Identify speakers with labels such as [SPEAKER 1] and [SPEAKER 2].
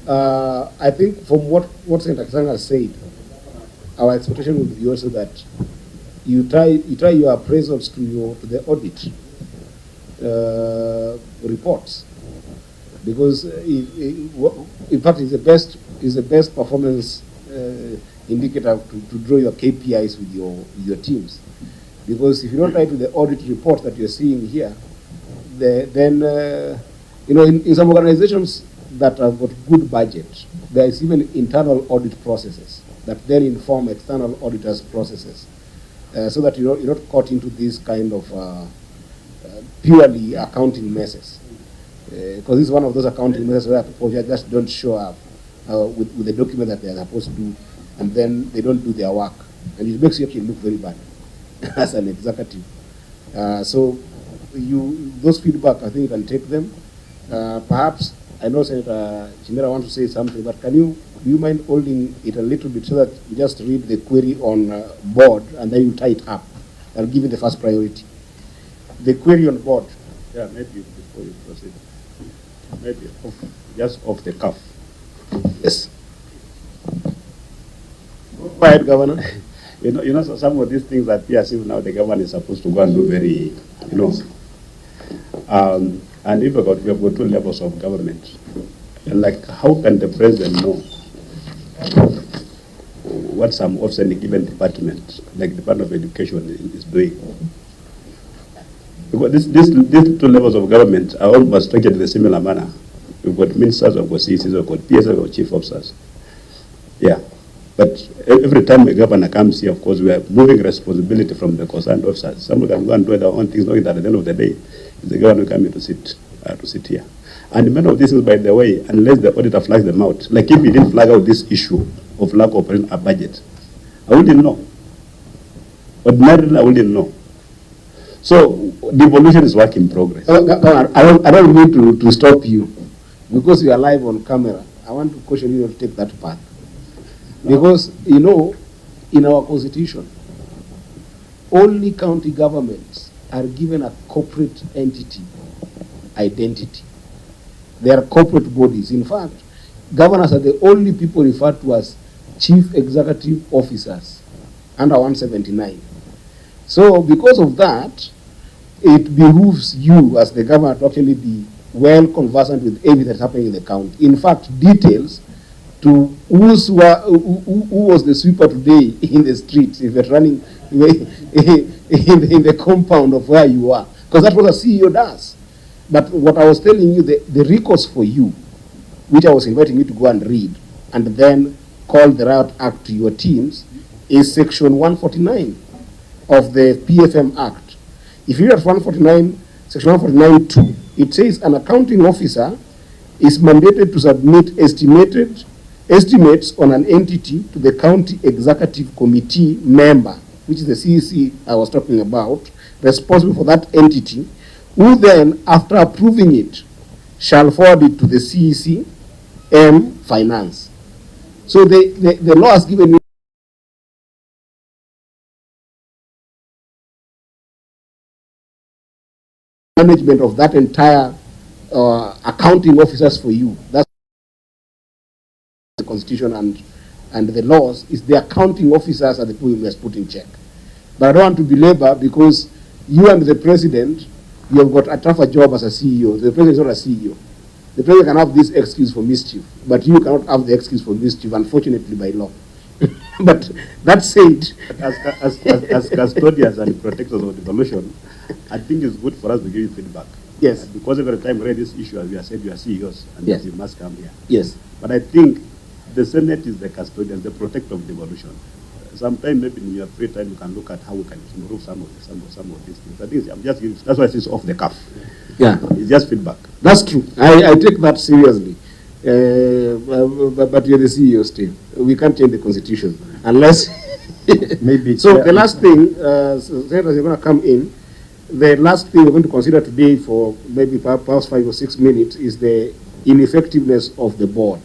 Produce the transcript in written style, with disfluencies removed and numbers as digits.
[SPEAKER 1] I think from what Senator Kasanga said, our expectation would be also that you try your appraisals to the audit reports, because in fact is the best performance indicator to draw your KPIs with your teams. Because if you don't write to the audit report that you're seeing here, then in some organizations that have got good budget, there is even internal audit processes that then inform external auditors' processes, so that you're not caught into this kind of purely accounting messes. Because this is one of those accounting messes where people just don't show up with the document that they're supposed to do, and then they don't do their work, and it makes you actually look very bad as an executive. So those feedback, I think you can take them. Perhaps, I know Senator Chimera wants to say something, but do you mind holding it a little bit so that you just read the query on board and then you tie it up? I'll give you the first priority. The query on board.
[SPEAKER 2] Yeah, maybe before you proceed. Maybe just off the cuff.
[SPEAKER 1] Yes. Quiet, Governor.
[SPEAKER 2] You know, so some of these things that appear as if now the government is supposed to go and do very, and we have got two levels of government. Like, how can the president know what some officer in a given department, like the Department of Education, is doing? Because these two levels of government are almost structured in a similar manner. We've got ministers, we've got CCs, we've got PSs, we've got chief officers. Yeah. But every time a governor comes here, of course, we are moving responsibility from the concerned officers. Some can go and do their own things, knowing that at the end of the day, it's the governor who comes here to sit here. And many of these things, by the way, unless the auditor flags them out, like if he didn't flag out this issue of lack of a budget, I wouldn't know. Ordinarily, I wouldn't know. So devolution is work in progress.
[SPEAKER 1] I don't mean to stop you, because you are live on camera. I want to caution you to take that path. Because, in our constitution, only county governments are given a corporate entity identity. They are corporate bodies. In fact, governors are the only people referred to as chief executive officers under 179. So, because of that, it behooves you as the governor to actually be well conversant with everything that's happening in the county. In fact, details to who was the sweeper today in the streets, if you're running in the compound of where you are, because that's what a CEO does. But what I was telling you, the recourse for you, which I was inviting you to go and read, and then call the Riot Act to your teams, is Section 149 of the PFM Act. If you read 149, Section 149(2), it says an accounting officer is mandated to submit estimates on an entity to the county executive committee member, which is the CEC I was talking about, responsible for that entity, who then, after approving it, shall forward it to the CEC Finance. So the law has given you management of that entire accounting officers for you. That's the Constitution and the laws. Is the accounting officers are the people you must put in check. But I don't want to belabor, because you and the president, you have got a tougher job as a CEO. The president is not a CEO. The president can have this excuse for mischief, but you cannot have the excuse for mischief, unfortunately, by law. But that said,
[SPEAKER 2] as custodians and protectors of devolution, I think it's good for us to give you feedback.
[SPEAKER 1] Yes.
[SPEAKER 2] Because every time we raise this issue, as we have said, you are CEOs, and
[SPEAKER 1] yes,
[SPEAKER 2] you must come here.
[SPEAKER 1] Yes.
[SPEAKER 2] But I think the Senate is the custodian, the protector of devolution. Sometime maybe in your free time you can look at how we can improve some of these things. I think I'm just giving, that's why it's off the cuff.
[SPEAKER 1] Yeah,
[SPEAKER 2] it's just feedback.
[SPEAKER 1] That's true. I take that seriously. But you're the CEO still. We can't change the Constitution unless
[SPEAKER 2] maybe.
[SPEAKER 1] So the last thing, Senators, you're going to come in. The last thing we're going to consider today for maybe perhaps 5 or 6 minutes is the ineffectiveness of the board.